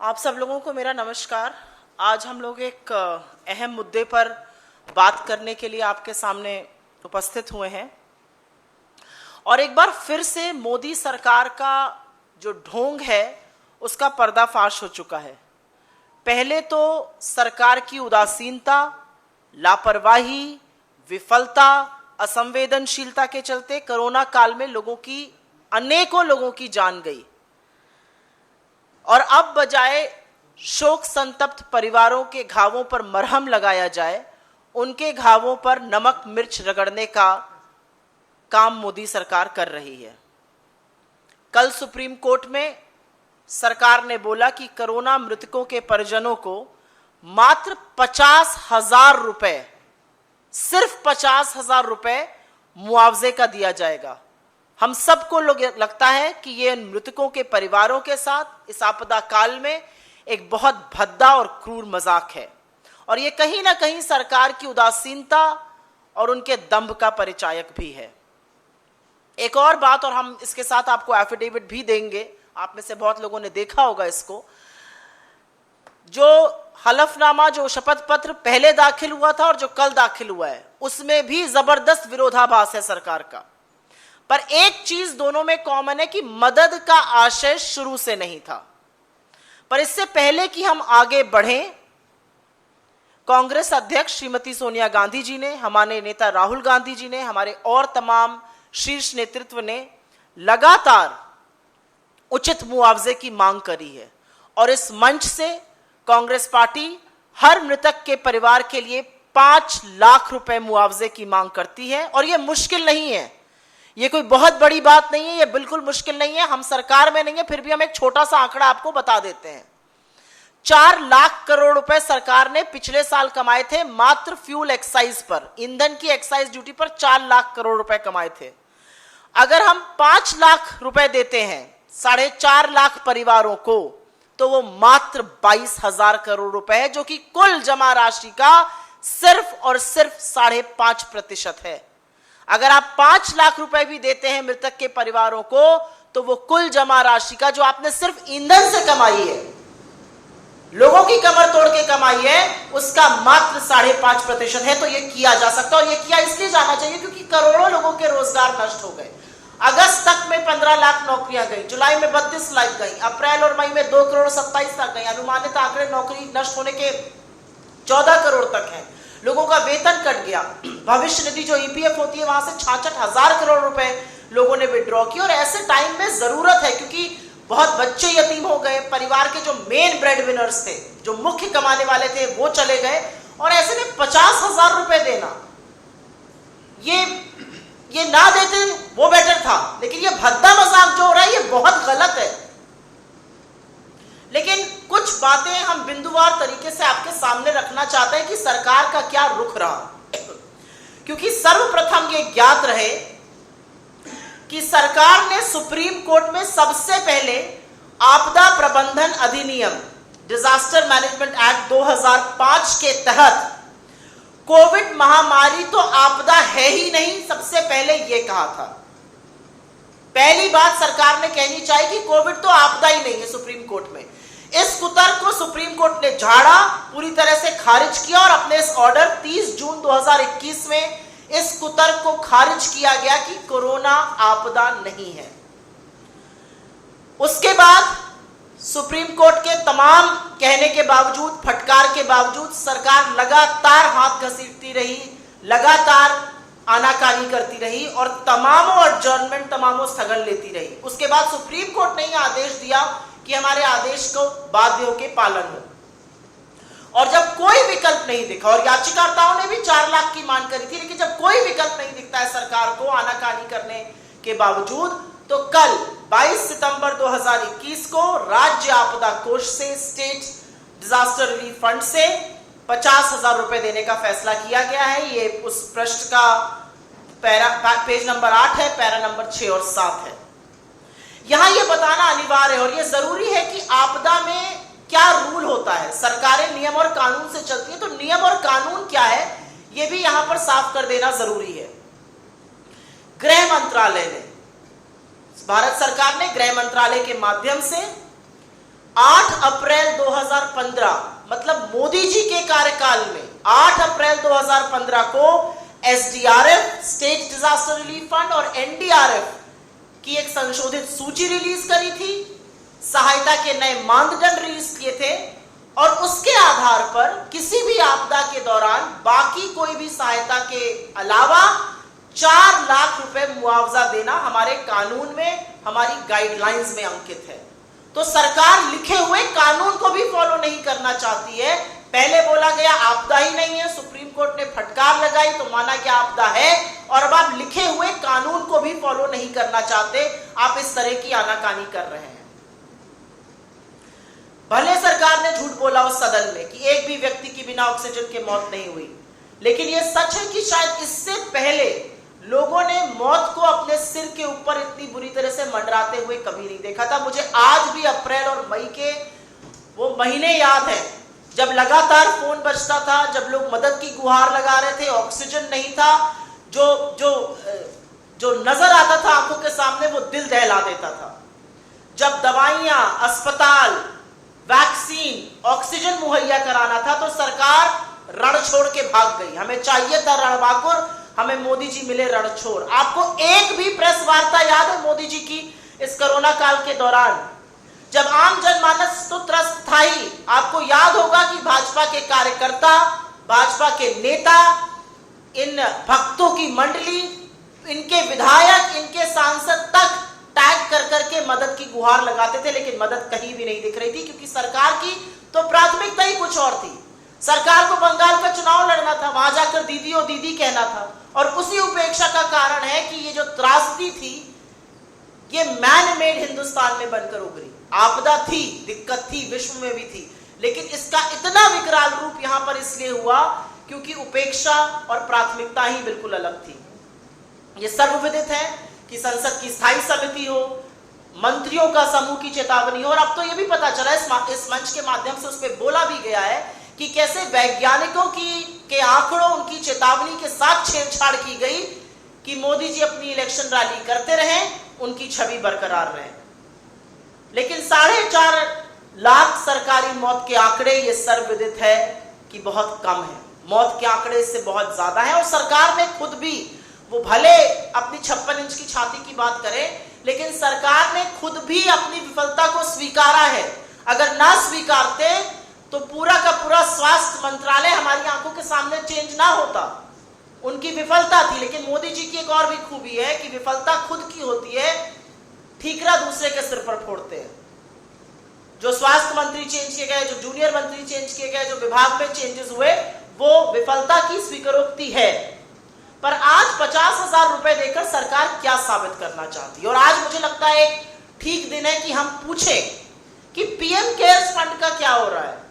आप सब लोगों को मेरा नमस्कार। आज हम लोग एक अहम मुद्दे पर बात करने के लिए आपके सामने उपस्थित हुए हैं और एक बार फिर से मोदी सरकार का जो ढोंग है उसका पर्दाफाश हो चुका है। पहले तो सरकार की उदासीनता, लापरवाही, विफलता, असंवेदनशीलता के चलते कोरोना काल में अनेकों लोगों की जान गई और अब बजाय शोक संतप्त परिवारों के घावों पर मरहम लगाया जाए, उनके घावों पर नमक मिर्च रगड़ने का काम मोदी सरकार कर रही है। कल सुप्रीम कोर्ट में सरकार ने बोला कि कोरोना मृतकों के परिजनों को मात्र 50,000 रुपए, सिर्फ 50,000 रुपए मुआवजे का दिया जाएगा। हम सबको लगता है कि ये मृतकों के परिवारों के साथ इस आपदा काल में एक बहुत भद्दा और क्रूर मजाक है और ये कहीं ना कहीं सरकार की उदासीनता और उनके दंभ का परिचायक भी है। एक और बात, और हम इसके साथ आपको एफिडेविट भी देंगे, आप में से बहुत लोगों ने देखा होगा इसको, जो हलफनामा, जो शपथ पत्र पहले दाखिल हुआ था और जो कल दाखिल हुआ है, उसमें भी जबरदस्त विरोधाभास है सरकार का। पर एक चीज दोनों में कॉमन है कि मदद का आशय शुरू से नहीं था। पर इससे पहले कि हम आगे बढ़ें, कांग्रेस अध्यक्ष श्रीमती सोनिया गांधी जी ने, हमारे नेता राहुल गांधी जी ने, हमारे और तमाम शीर्ष नेतृत्व ने लगातार उचित मुआवजे की मांग करी है और इस मंच से कांग्रेस पार्टी हर मृतक के परिवार के लिए 5 लाख रुपए मुआवजे की मांग करती है। और यह मुश्किल नहीं है, ये कोई बहुत बड़ी बात नहीं है, ये बिल्कुल मुश्किल नहीं है। हम सरकार में नहीं है, फिर भी हम एक छोटा सा आंकड़ा आपको बता देते हैं। 4 लाख करोड़ रुपए सरकार ने पिछले साल कमाए थे मात्र फ्यूल एक्साइज पर, ईंधन की एक्साइज ड्यूटी पर 4 लाख करोड़ रुपए कमाए थे। अगर हम 5 लाख रुपए देते हैं 4.5 लाख परिवारों को, तो वो मात्र 22,000 करोड़ रुपए है, जो कि कुल जमा राशि का सिर्फ और सिर्फ 5.5% है। अगर आप 5 लाख रुपए भी देते हैं मृतक के परिवारों को, तो वो कुल जमा राशि का, जो आपने सिर्फ ईंधन से कमाई है, लोगों की कमर तोड़ के कमाई है, उसका मात्र 5.5% है। तो ये किया जा सकता है और ये किया इसलिए जाना चाहिए क्योंकि करोड़ों लोगों के रोजगार नष्ट हो गए। अगस्त तक में 15 लाख नौकरियां गई, जुलाई में 32 लाख गई, अप्रैल और मई में 2 करोड़ 27 लाख गई। अनुमानित आंकड़े नौकरी नष्ट होने के 14 करोड़ तक हैं। लोगों का वेतन कट गया। भविष्य निधि जो ईपीएफ होती है, वहां से 66,000 करोड़ रुपए लोगों ने विड्रॉ किए और ऐसे टाइम में जरूरत है, क्योंकि बहुत बच्चे यतीम हो गए, परिवार के जो मेन ब्रेड विनर्स थे, जो मुख्य कमाने वाले थे, वो चले गए और ऐसे में 50,000 रुपए देना, ये ना देते वो बेटर था। लेकिन ये भद्दा मजाक जो हो रहा है, ये बहुत गलत है। लेकिन कुछ बातें हम बिंदुवार तरीके से आपके सामने रखना चाहते हैं कि सरकार का क्या रुख रहा, क्योंकि सर्वप्रथम ये ज्ञात रहे कि सरकार ने सुप्रीम कोर्ट में सबसे पहले आपदा प्रबंधन अधिनियम, डिजास्टर मैनेजमेंट एक्ट 2005 के तहत कोविड महामारी तो आपदा है ही नहीं, सबसे पहले यह कहा था। पहली बात सरकार ने कहनी चाहिए कि कोविड तो आपदा ही नहीं है सुप्रीम कोर्ट में। इस कुतर्क को सुप्रीम कोर्ट ने झाड़ा, पूरी तरह से खारिज किया और अपने इस ऑर्डर 30 जून 2021 में इस कुतर्क को खारिज किया गया कि कोरोना आपदा नहीं है। उसके बाद सुप्रीम कोर्ट के तमाम कहने के बावजूद, फटकार के बावजूद, सरकार लगातार हाथ घसीटती रही, लगातार आनाकानी करती रही और तमामों एडजर्नमेंट, तमामों स्थगन लेती रही। उसके बाद सुप्रीम कोर्ट ने यह आदेश दिया कि हमारे आदेश को बाध्य के पालन हो, और जब कोई विकल्प नहीं दिखा, और याचिकाकर्ताओं ने भी 4 लाख की मांग करी थी, लेकिन जब कोई विकल्प नहीं दिखता है सरकार को आनाकानी करने के बावजूद, तो कल 22 सितंबर 2021 को राज्य आपदा कोष से, स्टेट डिजास्टर रिलीफ फंड से 50,000 रुपए देने का फैसला किया गया है। ये उस पृष्ठ का पेज नंबर 8 है, पैरा नंबर 6 और 7 है। यहां यह बताना अनिवार्य है और यह जरूरी है कि आपदा में क्या रूल होता है। सरकारें नियम और कानून से चलती है, तो नियम और कानून क्या है, यह भी यहां पर साफ कर देना जरूरी है। गृह मंत्रालय ने, भारत सरकार ने गृह मंत्रालय के माध्यम से 8 अप्रैल 2015 मतलब मोदी जी के कार्यकाल में 8 अप्रैल 2015 को SDRF state disaster relief fund और एनडीआरएफ की एक संशोधित सूची रिलीज करी थी, सहायता के नए मानदंड रिलीज किए थे और उसके आधार पर किसी भी आपदा के दौरान बाकी कोई भी सहायता के अलावा 4 लाख रुपए मुआवजा देना हमारे कानून में, हमारी गाइडलाइंस में अंकित है। तो सरकार लिखे हुए कानून को भी फॉलो नहीं करना चाहती है। पहले बोला गया आपदा ही नहीं है, सुप्रीम कोर्ट ने फटकार लगाई तो माना कि आपदा है, और अब आप लिखे हुए कानून को भी फॉलो नहीं करना चाहते। आप इस तरह की आनाकानी कर रहे हैं। भले सरकार ने झूठ बोला उस सदन में कि एक भी व्यक्ति की बिना ऑक्सीजन के मौत नहीं हुई, लेकिन यह सच है कि शायद इससे पहले लोगों ने मौत को अपने सिर के ऊपर इतनी बुरी तरह से मंडराते हुए कभी नहीं देखा था। मुझे आज भी अप्रैल और मई के वो महीने याद है जब लगातार फोन बजता था, जब लोग मदद की गुहार लगा रहे थे, ऑक्सीजन नहीं था, जो नजर आता था आंखों के सामने वो दिल दहला देता था। जब दवाइयां, अस्पताल, वैक्सीन, ऑक्सीजन मुहैया कराना था तो सरकार रण छोड़ के भाग गई। हमें चाहिए था रणबांकुर, हमें मोदी जी मिले रणछोड़। आपको एक भी प्रेस वार्ता याद है मोदी जी की इस कोरोना काल के दौरान, जब आम जनमानस तो त्रस्त था ही? आपको याद होगा कि भाजपा के कार्यकर्ता, भाजपा के नेता, इन भक्तों की मंडली, इनके विधायक, इनके सांसद तक टैग कर करके मदद की गुहार लगाते थे, लेकिन मदद कहीं भी नहीं दिख रही थी, क्योंकि सरकार की तो प्राथमिकता ही कुछ और थी। सरकार को बंगाल का चुनाव लड़ना था, वहां जाकर दीदी ओ दीदी कहना था, और उसी उपेक्षा का कारण है कि ये जो त्रासदी थी ये मैन मेड हिंदुस्तान में बनकर उभरी। आपदा थी, दिक्कत थी, विश्व में भी थी, लेकिन इसका इतना विकराल रूप यहां पर इसलिए हुआ क्योंकि उपेक्षा और प्राथमिकता ही बिल्कुल अलग थी। ये सर्वविदित है कि संसद की स्थायी समिति हो, मंत्रियों का समूह की चेतावनी हो, और अब तो ये भी पता चला इस मंच के माध्यम से उस पर बोला भी गया है कि कैसे वैज्ञानिकों के आंकड़ों, उनकी चेतावनी के साथ छेड़छाड़ की गई कि मोदी जी अपनी इलेक्शन रैली करते रहें, उनकी छवि बरकरार रहे। लेकिन 4.5 लाख सरकारी मौत के आंकड़े, ये सर्वविदित है कि बहुत कम है। मौत के आंकड़े इससे बहुत ज्यादा है, और सरकार ने खुद भी, वो भले अपनी 56 इंच की छाती की बात करें, लेकिन सरकार ने खुद भी अपनी विफलता को स्वीकारा है। अगर ना स्वीकारते तो पूरा का पूरा स्वास्थ्य मंत्रालय हमारी आंखों के सामने चेंज ना होता। उनकी विफलता थी। लेकिन मोदी जी की एक और भी खूबी है कि विफलता खुद की होती है, ठीकरा दूसरे के सिर पर फोड़ते हैं। जो स्वास्थ्य मंत्री चेंज किए गए, जो जूनियर मंत्री चेंज किए गए, जो विभाग में चेंजेस हुए, वो विफलता की स्वीकारोक्ति है। पर आज 50,000 रुपए देकर सरकार क्या साबित करना चाहती है? और आज मुझे लगता है एक ठीक दिन है कि हम पूछें कि पीएम केयर्स फंड का क्या हो रहा है।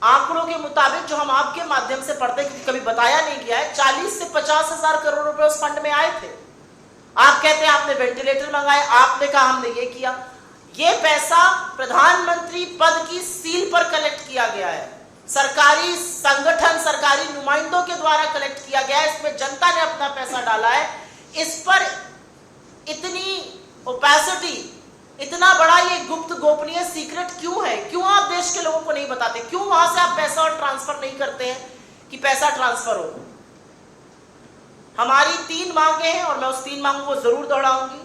आंकड़ों के मुताबिक जो हम आपके माध्यम से पढ़ते हैं, कभी बताया नहीं गया है, 40 से 50,000 करोड़ रुपए उस फंड में आए थे। आप कहते हैं आपने वेंटिलेटर मंगाए, आपने कहा हमने ये किया। ये पैसा प्रधानमंत्री पद की सील पर कलेक्ट किया गया है, सरकारी संगठन, सरकारी नुमाइंदों के द्वारा कलेक्ट किया गया है। इसमें जनता ने अपना पैसा डाला है। इस पर इतनी ओपेसिटी, इतना बड़ा ये गुप्त गोपनीय सीक्रेट क्यों है? क्यों आप देश के लोगों को नहीं बताते? क्यों वहां से आप पैसा और ट्रांसफर नहीं करते हैं कि पैसा ट्रांसफर हो? हमारी 3 मांगे हैं और मैं उस 3 मांगों को जरूर दोहराऊंगी।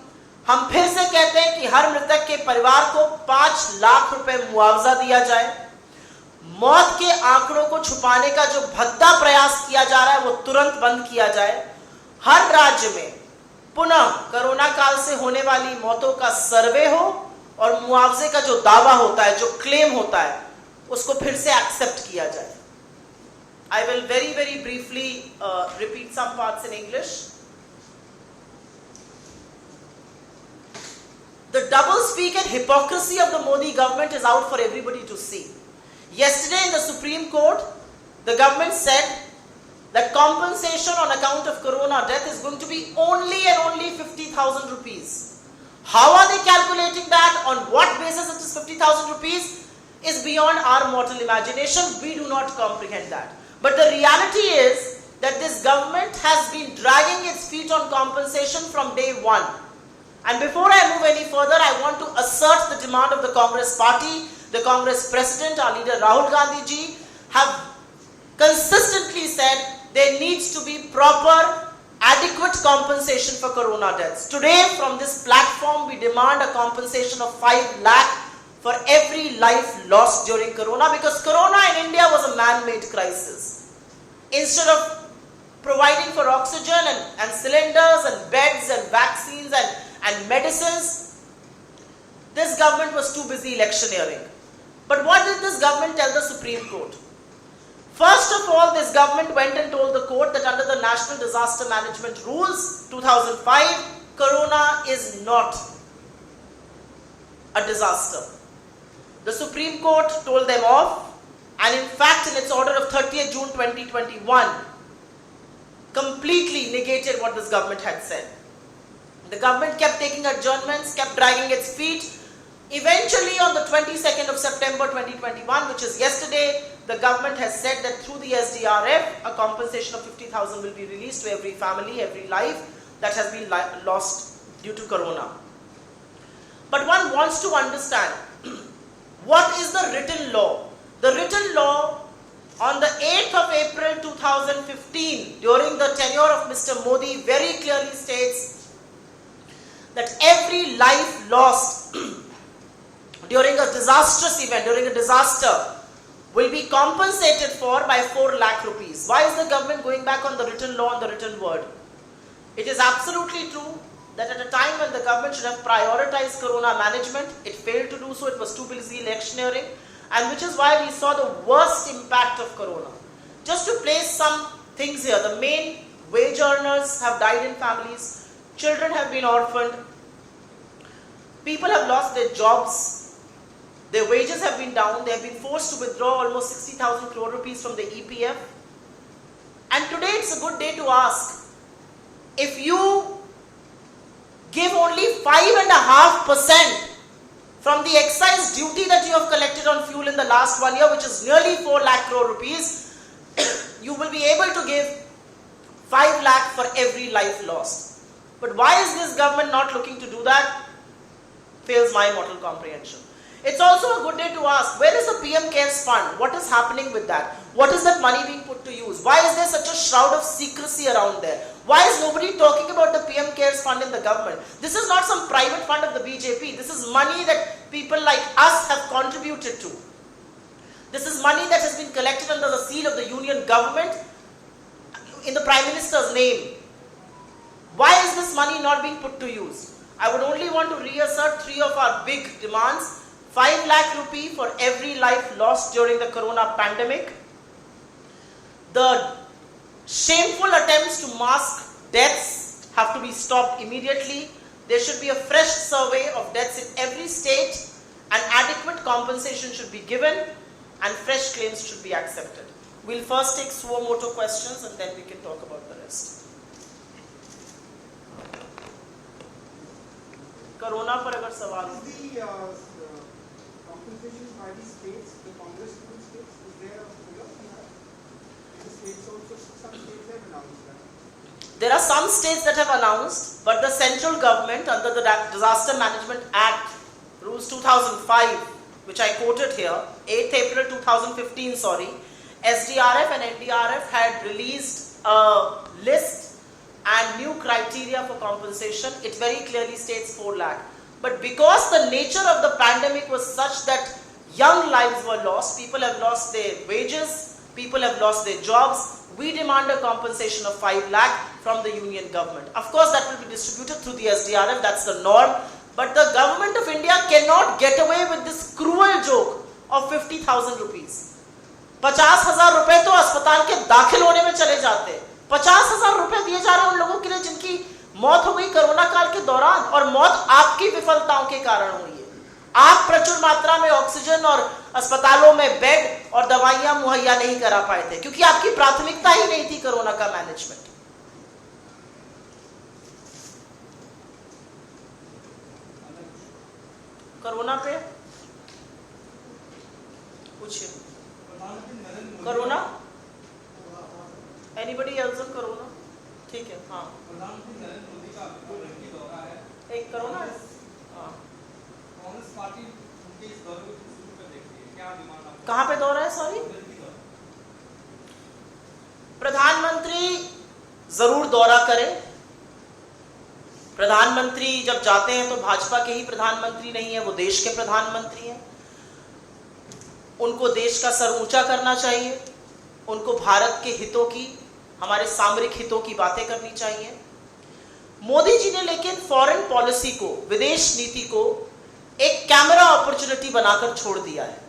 हम फिर से कहते हैं कि हर मृतक के परिवार को 5 लाख रुपए मुआवजा दिया जाए। मौत के आंकड़ों को छुपाने का जो भद्दा प्रयास किया जा रहा है वो तुरंत बंद किया जाए। हर राज्य में पुनः कोरोना काल से होने वाली मौतों का सर्वे हो और मुआवजे का जो दावा होता है, जो क्लेम होता है, उसको फिर से एक्सेप्ट किया जाए। I will very briefly repeat some parts in English. The double-speak and hypocrisy of the Modi government is out for everybody to see. Yesterday in the Supreme Court, the government said that compensation on account of corona death is going to be only and only 50,000 rupees. How are they calculating that? On what basis it is 50,000 rupees is beyond our mortal imagination. We do not comprehend that. But the reality is that this government has been dragging its feet on compensation from day one. And before I move any further, I want to assert the demand of the Congress party The Congress President, our leader Rahul Gandhi ji, have consistently said there needs to be proper, adequate compensation for corona deaths. Today, from this platform, we demand a compensation of 5 lakh for every life lost during corona, because corona in India was a man-made crisis. Instead of providing for oxygen and cylinders and beds and vaccines and medicines, this government was too busy electioneering. But what did this government tell the Supreme Court? First of all, this government went and told the court that under the National Disaster Management Rules 2005, corona is not a disaster. The Supreme Court told them off, and in fact in its order of 30th June 2021, completely negated what this government had said. The government kept taking adjournments, kept dragging its feet. Eventually on the 22nd of September 2021, which is yesterday, the government has said that through the SDRF, a compensation of 50,000 will be released to every family, every life that has been lost due to corona. But one wants to understand, what is the written law? The written law on the 8th of April 2015, during the tenure of Mr. Modi, very clearly states that every life lost during a disastrous event, during a disaster, will be compensated for by 4 lakh rupees. Why is the government going back on the written law and the written word? It is absolutely true that at a time when the government should have prioritized corona management, it failed to do so. It was too busy electioneering, and which is why we saw the worst impact of corona. Just to place some things here, the main wage earners have died in families, children have been orphaned, people have lost their jobs, their wages have been down, they have been forced to withdraw almost 60,000 crore rupees from the EPF. And today it's a good day to ask, if you give only 5.5% from the excise duty that you have collected on fuel in the last 1 year, which is nearly 4 lakh crore rupees, you will be able to give 5 lakh for every life lost. But why is this government not looking to do that? Fails my mortal comprehension. It's also a good day to ask, where is the PM Cares Fund? What is happening with that? What is that money being put to use? Why is there such a shroud of secrecy around there? Why is nobody talking about the PM Cares Fund in the government? This is not some private fund of the BJP. This is money that people like us have contributed to. This is money that has been collected under the seal of the union government in the Prime Minister's name. Why is this money not being put to use? I would only want to reassert 3 of our big demands. 5 lakh rupee for every life lost during the corona pandemic. The shameful attempts to mask deaths have to be stopped immediately. There should be a fresh survey of deaths in every state, and adequate compensation should be given, and fresh claims should be accepted. We'll first take suo motu questions and then we can talk about the rest. Corona पर अगर सवाल compensation by the states, the Congress states, is there a figure? The states also, some states have announced that. There are some states that have announced, but the central government under the Disaster Management Act, Rules 2005, which I quoted here, 8th April 2015, SDRF and NDRF had released a list and new criteria for compensation. It very clearly states 4 lakh. But because the nature of the pandemic was such that young lives were lost, people have lost their wages, people have lost their jobs, we demand a compensation of 5 lakh from the union government. Of course, that will be distributed through the SDRF, that's the norm. But the government of India cannot get away with this cruel joke of 50,000 rupees. 50,000 रुपए तो अस्पताल के दाखिल होने में चले जाते हैं. 50,000 रुपए दिए जा रहे हैं उन लोगों के लिए जिनकी मौत हो गई कोरोना काल के दौरान, और मौत आपकी विफलताओं के कारण हुई है. आप प्रचुर मात्रा में ऑक्सीजन और अस्पतालों में बेड और दवाइयां मुहैया नहीं करा पाए थे, क्योंकि आपकी प्राथमिकता ही नहीं थी कोरोना का मैनेजमेंट. कोरोना पे पूछिए. Corona, anybody else on corona? ठीक है. हाँ, प्रधानमंत्री नरेंद्र मोदी का अमेरिकी दौरा है. एक कोरोना है. हाँ, कांग्रेस पार्टी उनके इस दौरे को शुरू कर देगी. क्या डिमांड आपका? कहां पे दौरा है? सॉरी, प्रधानमंत्री जरूर दौरा करें। प्रधानमंत्री जब जाते हैं तो भाजपा के ही प्रधानमंत्री नहीं है, वो देश के प्रधानमंत्री हैं। उनको देश का सर ऊंचा करना चाहिए, उनको भारत के हितों की, हमारे सामरिक हितों की बातें करनी चाहिए। मोदी जी ने लेकिन फॉरेन पॉलिसी को, विदेश नीति को एक कैमरा अपॉर्चुनिटी बनाकर छोड़ दिया है।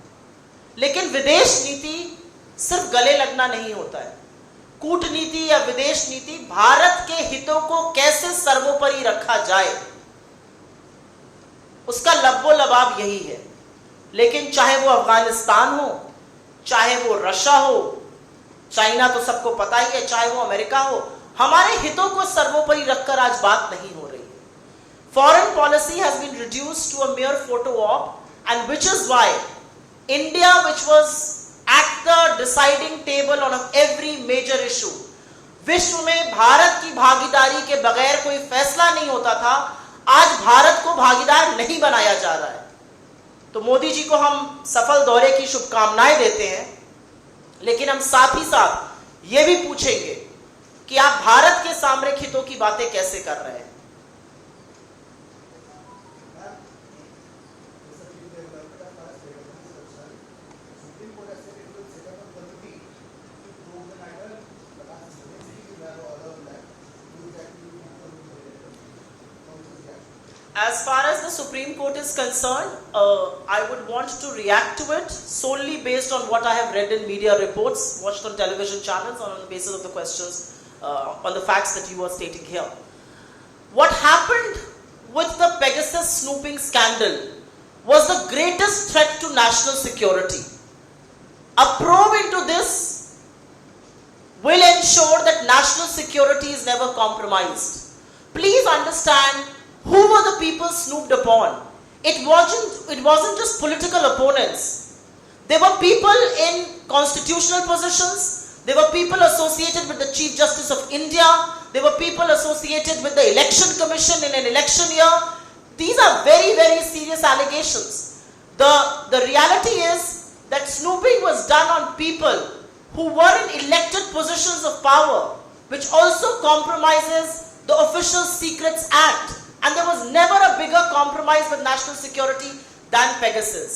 लेकिन विदेश नीति सिर्फ गले लगना नहीं होता है। कूटनीति या विदेश नीति भारत के हितों को कैसे सर्वोपरि रखा जाए, उसका लब्बो लबाब यही है। लेकिन चाहे वो अफगानिस्तान हो, चाहे वो रशिया हो, चाइना तो सबको पता ही है, चाहे वो अमेरिका हो, हमारे हितों को सर्वोपरि रखकर आज बात नहीं हो रही है। Foreign policy has been reduced to a mere photo op and which is why India, which was at the deciding table on every major issue, विश्व में भारत की भागीदारी के बगैर कोई फैसला नहीं होता था, आज भारत को भागीदार नहीं बनाया जा रहा है। तो मोदी जी को हम सफल दौरे की शुभकामनाएं देते हैं, लेकिन हम साथ ही साथ ये भी पूछेंगे कि आप भारत के सामरिक हितों की बातें कैसे कर रहे हैं। As far as the Supreme Court is concerned, I would want to react to it solely based on what I have read in media reports, watched on television channels, on the basis of the questions, on the facts that you are stating here. What happened with the Pegasus snooping scandal was the greatest threat to national security. A probe into this will ensure that national security is never compromised. Please understand, who were the people snooped upon? It wasn't just political opponents. There were people in constitutional positions. There were people associated with the Chief Justice of India. There were people associated with the Election Commission in an election year. These are very, very serious allegations. The reality is that snooping was done on people who were in elected positions of power, which also compromises the Official Secrets Act. And there was never a bigger compromise with national security than Pegasus.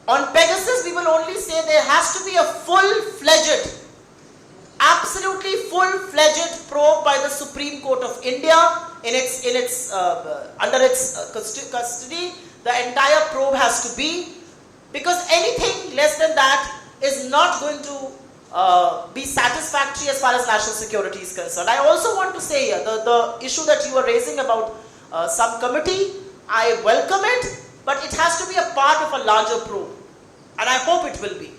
On Pegasus, we will only say there has to be a full-fledged, absolutely full-fledged probe by the Supreme Court of India under its custody. The entire probe has to be, because anything less than that is not going to be satisfactory as far as national security is concerned. I also want to say here, the issue that you are raising about subcommittee, I welcome it, but it has to be a part of a larger probe, and I hope it will be.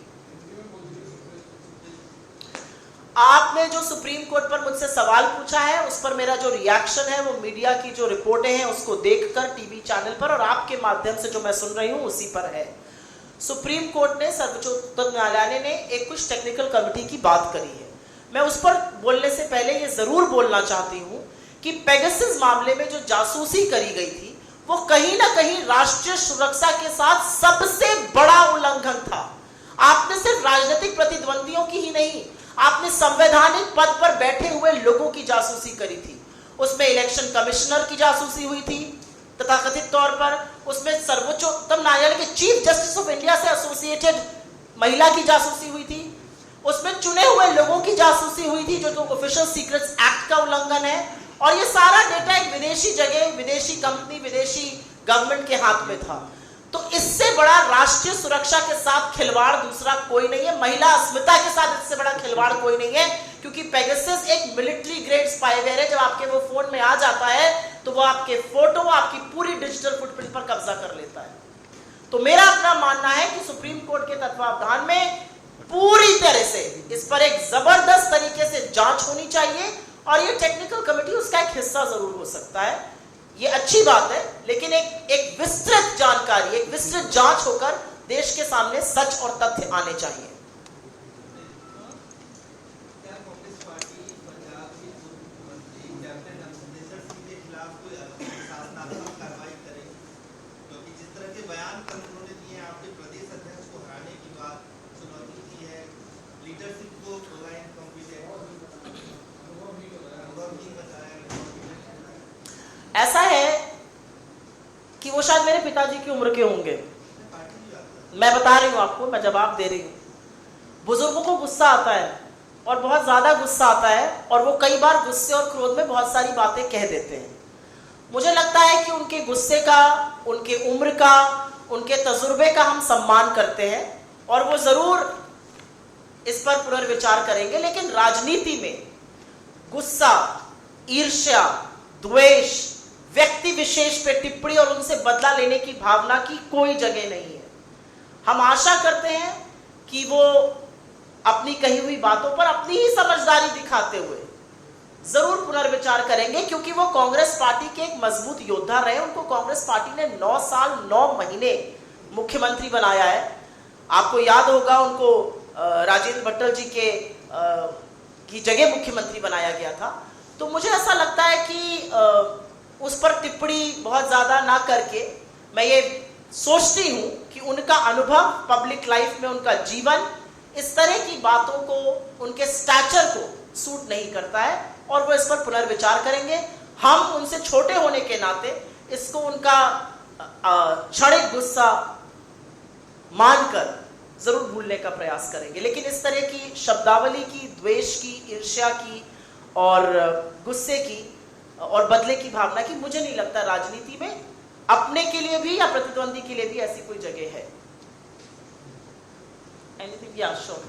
आपने जो supreme court पर मुझसे सवाल पूछा है, उस पर मेरा जो रिएक्शन है वो मीडिया की जो रिपोर्टें हैं उसको देखकर टीवी चैनल पर और आपके माध्यम से जो मैं सुन रही हूं उसी पर है। सुप्रीम कोर्ट ने, सर्वोच्च न्यायालय ने एक कुछ टेक्निकल कमेटी की बात करी है। मैं उस पर बोलने से पहले ये जरूर बोलना चाहती हूं कि पेगासस मामले में जो जासूसी करी गई थी वो कहीं ना कहीं राष्ट्रीय सुरक्षा के साथ सबसे बड़ा उल्लंघन था। आपने सिर्फ राजनीतिक प्रतिद्वंदियों की ही नहीं, आपने संवैधानिक पद पर बैठे हुए लोगों की जासूसी करी थी। उसमें इलेक्शन कमिश्नर की जासूसी हुई थी तथाकथित तौर पर, उसमें सर्वोच्च न्यायालय के चीफ जस्टिस ऑफ इंडिया से एसोसिएटेड महिला की जासूसी हुई थी, उसमें चुने हुए लोगों की जासूसी हुई थी, जो तो ऑफिशियल सीक्रेट्स एक्ट का उल्लंघन है, और ये सारा डेटा एक विदेशी जगह, विदेशी कंपनी, विदेशी गवर्नमेंट के हाथ में था। तो इससे बड़ा राष्ट्रीय सुरक्षा के साथ खिलवाड़ दूसरा कोई नहीं है, महिला अस्मिता के साथ इससे बड़ा खिलवाड़ कोई नहीं है, क्योंकि पेगासस एक मिलिट्री ग्रेड स्पाईवेयर है। जब आपके वो फोन में आ जाता है तो वो आपके फोटो, आपकी पूरी डिजिटल फुटप्रिंट पर कब्जा कर लेता है। तो मेरा अपना मानना है कि सुप्रीम कोर्ट के तत्वावधान में पूरी तरह से इस पर एक जबरदस्त तरीके से जांच होनी चाहिए, और ये टेक्निकल कमेटी उसका एक हिस्सा जरूर हो सकता है। ये अच्छी बात है, लेकिन एक विस्तृत जानकारी, एक विस्तृत जांच होकर देश के सामने सच और तथ्य आने चाहिए। बयान उन्होंने दिए, आपके प्रदेश अध्यक्ष नेताजी की उम्र के होंगे? मैं बता रही हूं आपको, मैं जवाब दे रही हूं। बुजुर्गों को गुस्सा आता है और बहुत ज्यादा गुस्सा आता है और वो कई बार गुस्से और क्रोध में बहुत सारी बातें कह देते हैं। मुझे लगता है कि उनके गुस्से का, उनके उम्र का, उनके तजुर्बे का हम सम्मान करते हैं और वो जरूर इस पर पुनर्विचार करेंगे। लेकिन राजनीति में गुस्सा, ईर्ष्या, द्वेष, व्यक्ति विशेष पे टिप्पणी और उनसे बदला लेने की भावना की कोई जगह नहीं है। हम आशा करते हैं कि वो अपनी कही हुई बातों पर अपनी ही समझदारी दिखाते हुए जरूर पुनर्विचार करेंगे, क्योंकि वो कांग्रेस पार्टी के एक मजबूत योद्धा रहे। उनको कांग्रेस पार्टी ने 9 साल 9 महीने मुख्यमंत्री बनाया है। आपको याद होगा उनको राजेंद्र भट्टल जी की जगह मुख्यमंत्री बनाया गया था। तो मुझे ऐसा लगता है कि उस पर टिप्पणी बहुत ज्यादा ना करके मैं ये सोचती हूं कि उनका अनुभव, पब्लिक लाइफ में उनका जीवन इस तरह की बातों को, उनके स्टैचर को सूट नहीं करता है और वो इस पर पुनर्विचार करेंगे। हम उनसे छोटे होने के नाते इसको उनका क्षणिक गुस्सा मानकर जरूर भूलने का प्रयास करेंगे। लेकिन इस तरह की शब्दावली की, द्वेष की, ईर्ष्या की और गुस्से की और बदले की भावना की मुझे नहीं लगता राजनीति में अपने के लिए भी या प्रतिद्वंदी के लिए भी ऐसी कोई जगह है। एनीथिंग? या श्योर।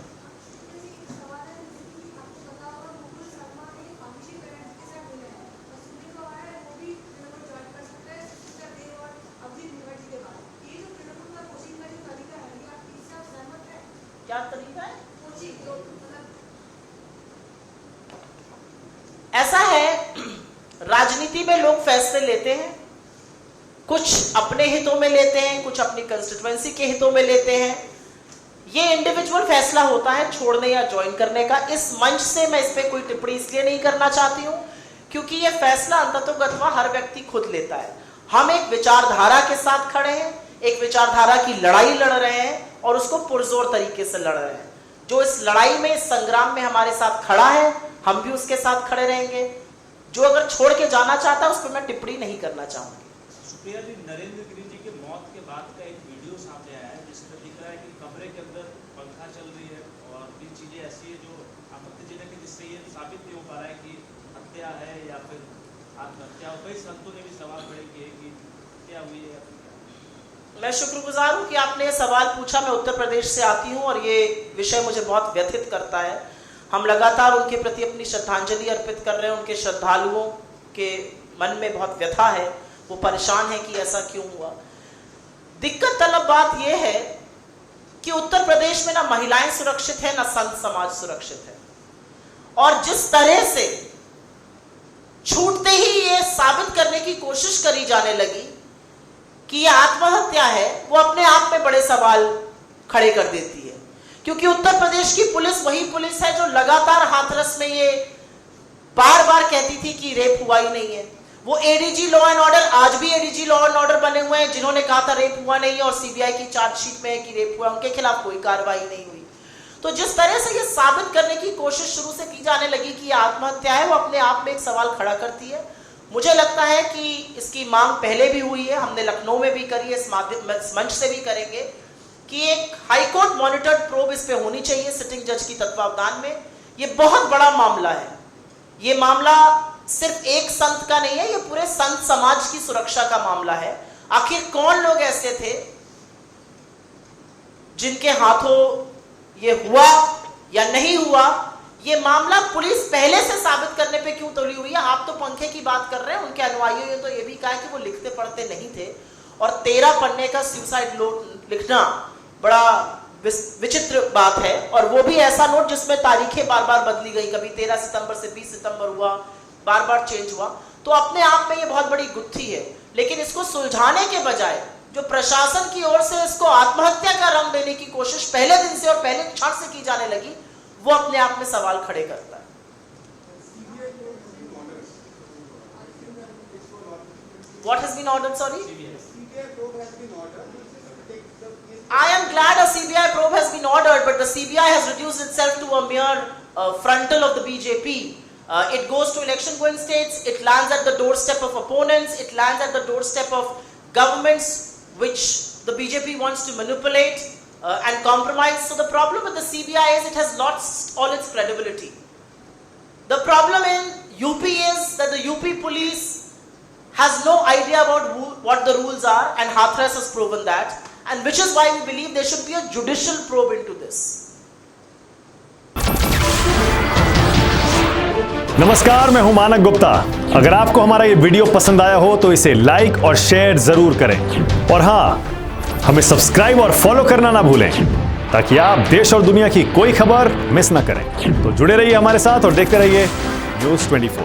क्या तरीका है? ऐसा है, राजनीति में लोग फैसले लेते हैं, कुछ अपने हितों में लेते हैं, कुछ अपनी कंस्टिट्यूएंसी के हितों में लेते हैं। ये इंडिविजुअल फैसला होता है छोड़ने या ज्वाइन करने का। इस मंच से मैं इस पे कोई टिप्पणी इसलिए नहीं करना चाहती हूं क्योंकि ये फैसला अंततोगत्वा हर व्यक्ति खुद लेता है। हम एक विचारधारा के साथ खड़े हैं, एक विचारधारा की लड़ाई लड़ रहे हैं और उसको पुरजोर तरीके से लड़ रहे हैं। जो इस लड़ाई में, इस संग्राम में हमारे साथ खड़ा है, हम भी उसके साथ खड़े रहेंगे। जो अगर छोड़ के जाना चाहता है उस पर मैं टिप्पणी नहीं करना चाहूंगी। सुप्रिया जी, नरेंद्र गिरी जी के मौत के बाद का एक वीडियो सामने आया है जिसमें दिख रहा है कि कमरे के अंदर पंखा चल रही है और भी चीजें ऐसी है जो आपत्तिजनक है, जिससे ये साबित नहीं हो पा रहा है कि हत्या है या फिर आत्महत्या। कई संतों ने भी सवाल खड़े किए कि क्या हुई है। मैं शुक्रगुजार हूं कि आपने ये सवाल पूछा। मैं उत्तर प्रदेश से आती हूं और ये विषय मुझे बहुत व्यथित करता है। हम लगातार उनके प्रति अपनी श्रद्धांजलि अर्पित कर रहे हैं। उनके श्रद्धालुओं के मन में बहुत व्यथा है, वो परेशान है कि ऐसा क्यों हुआ। दिक्कत तलब बात यह है कि उत्तर प्रदेश में ना महिलाएं सुरक्षित है, ना संत समाज सुरक्षित है। और जिस तरह से छूटते ही ये साबित करने की कोशिश करी जाने लगी कि ये आत्महत्या है, वो अपने आप में बड़े सवाल खड़े कर देती है। क्योंकि उत्तर प्रदेश की पुलिस वही पुलिस है जो लगातार हाथरस में ये बार बार कहती थी कि रेप हुआ ही नहीं है। वो एडीजी लॉ एंड ऑर्डर, आज भी एडीजी लॉ एंड ऑर्डर बने हुए हैं जिन्होंने कहा था रेप हुआ नहीं है और सीबीआई की चार्जशीट में है कि रेप हुआ, उनके खिलाफ कोई कार्रवाई नहीं हुई। तो जिस तरह से ये साबित करने की कोशिश शुरू से की जाने लगी कि आत्महत्या है, वो अपने आप में एक सवाल खड़ा करती है। मुझे लगता है कि इसकी मांग पहले भी हुई है, हमने लखनऊ में भी करी है, इस मंच से भी करेंगे कि एक हाईकोर्ट मॉनिटर्ड प्रोब इस पे होनी चाहिए सिटिंग जज की तत्वावधान में। ये बहुत बड़ा मामला है। ये मामला सिर्फ एक संत का नहीं है, ये पूरे संत समाज की सुरक्षा का मामला है। आखिर कौन लोग ऐसे थे जिनके हाथों ये हुआ या नहीं हुआ, ये मामला पुलिस पहले से साबित करने पे क्यों तुली हुई है। आप तो पंखे की बात कर रहे हैं, उनके अनुयायियों ने तो ये भी कहा कि वो लिखते पढ़ते नहीं थे और 13 पन्ने का सुसाइड नोट लिखना बड़ा विचित्र बात है। और वो भी ऐसा नोट जिसमें तारीखें बार बार बदली गई, कभी 13 सितंबर से 20 सितंबर हुआ, बार बार चेंज हुआ। तो अपने आप में ये बहुत बड़ी गुत्थी है। लेकिन इसको सुलझाने के बजाय जो प्रशासन की ओर से इसको आत्महत्या का रंग देने की कोशिश पहले दिन से और पहले क्षण से की जाने लगी, वो अपने आप में सवाल खड़े करता है। What has been ordered, sorry? CBI probe has been ordered. I am glad a CBI probe has been ordered, but the CBI has reduced itself to a mere frontal of the BJP. It goes to election going states, it lands at the doorstep of opponents, it lands at the doorstep of governments which the BJP wants to manipulate and compromise. So the problem with the CBI is it has lost all its credibility. The problem in UP is that the UP police has no idea about what the rules are, and Hathras has proven that, and which is why we believe there should be a judicial probe into this. नमस्कार, मैं हूं मानक गुप्ता। अगर आपको हमारा ये video पसंद आया हो तो इसे लाइक और शेयर जरूर करें, और हां, हमें सब्सक्राइब और फॉलो करना ना भूलें ताकि आप देश और दुनिया की कोई खबर मिस ना करें। तो जुड़े रहिए हमारे साथ और देखते रहिए न्यूज़ 24।